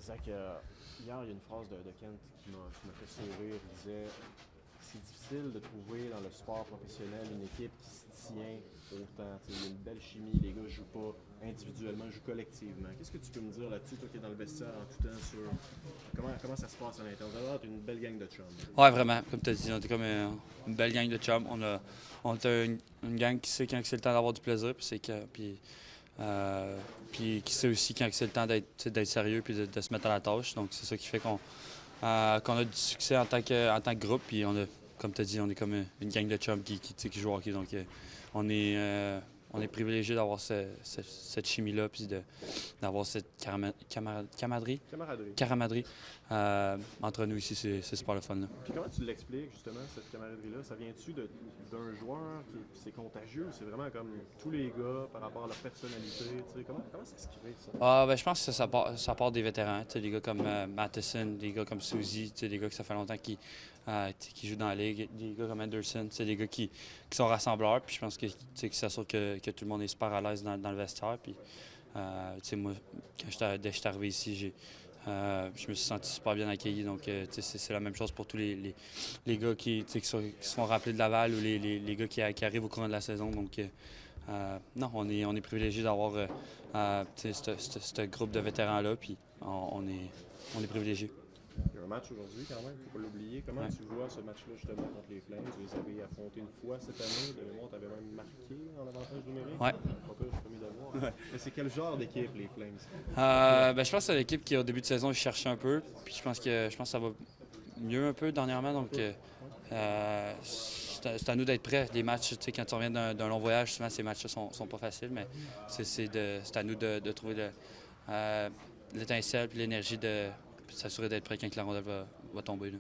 Zach, hier, il y a une phrase de Kent qui m'a fait sourire. Il disait c'est difficile de trouver dans le sport professionnel une équipe qui se tient autant. Il y a une belle chimie, les gars ne jouent pas individuellement, ils jouent collectivement. Qu'est-ce que tu peux me dire là-dessus, toi qui es dans le vestiaire en tout temps, sur comment ça se passe à l'intérieur? Vous avez une belle gang de chums. Ouais, vraiment. Comme tu as dit, on était comme une belle gang de chums. On a une gang qui sait quand c'est le temps d'avoir du plaisir, puis qui sait aussi quand c'est le temps d'être sérieux puis de se mettre à la tâche. Donc, c'est ça qui fait qu'on a du succès en tant que groupe. Puis, comme tu as dit, on est comme une gang de chums qui joue au hockey. Donc, on est privilégié d'avoir cette chimie-là puis d'avoir cette camaraderie entre nous ici. C'est super le fun. Là. Puis comment tu l'expliques, justement, cette camaraderie-là? Ça vient-tu d'un joueur qui c'est contagieux ou c'est vraiment comme tous les gars par rapport à leur personnalité? Comment ça se crée, ça? Ben, je pense que ça part des vétérans. Des gars comme Matheson, des gars comme Suzy, des gars que ça fait longtemps qui jouent dans la ligue, des gars comme Anderson, des gars qui sont rassembleurs. Puis je pense que ça sûr que tout le monde est super à l'aise dans le vestiaire. Puis, moi, dès que je suis arrivé ici, je me suis senti super bien accueilli. Donc, c'est la même chose pour tous les gars qui se font rappeler de Laval ou les gars qui arrivent au courant de la saison. Donc, non, on est privilégié d'avoir ce groupe de vétérans-là. Puis, on est privilégié. Il y a un match aujourd'hui quand même, il ne faut pas l'oublier. Comment tu vois ce match-là justement contre les Flames? Vous les avez affrontés une fois cette année. De mémoire, tu avais même marqué en avantage numérique. Ouais. Pas peur, je suis d'avoir. Ouais. Mais c'est quel genre d'équipe les Flames? Ben, je pense que c'est l'équipe qui au début de saison cherchait un peu. Puis je pense que ça va mieux un peu dernièrement. Donc c'est à nous d'être prêts. Les matchs, quand tu reviens d'un long voyage, souvent ces matchs-là sont pas faciles, mais c'est à nous de trouver l'étincelle et l'énergie de s'assurer d'être prêt quand la rondelle va tomber. Là.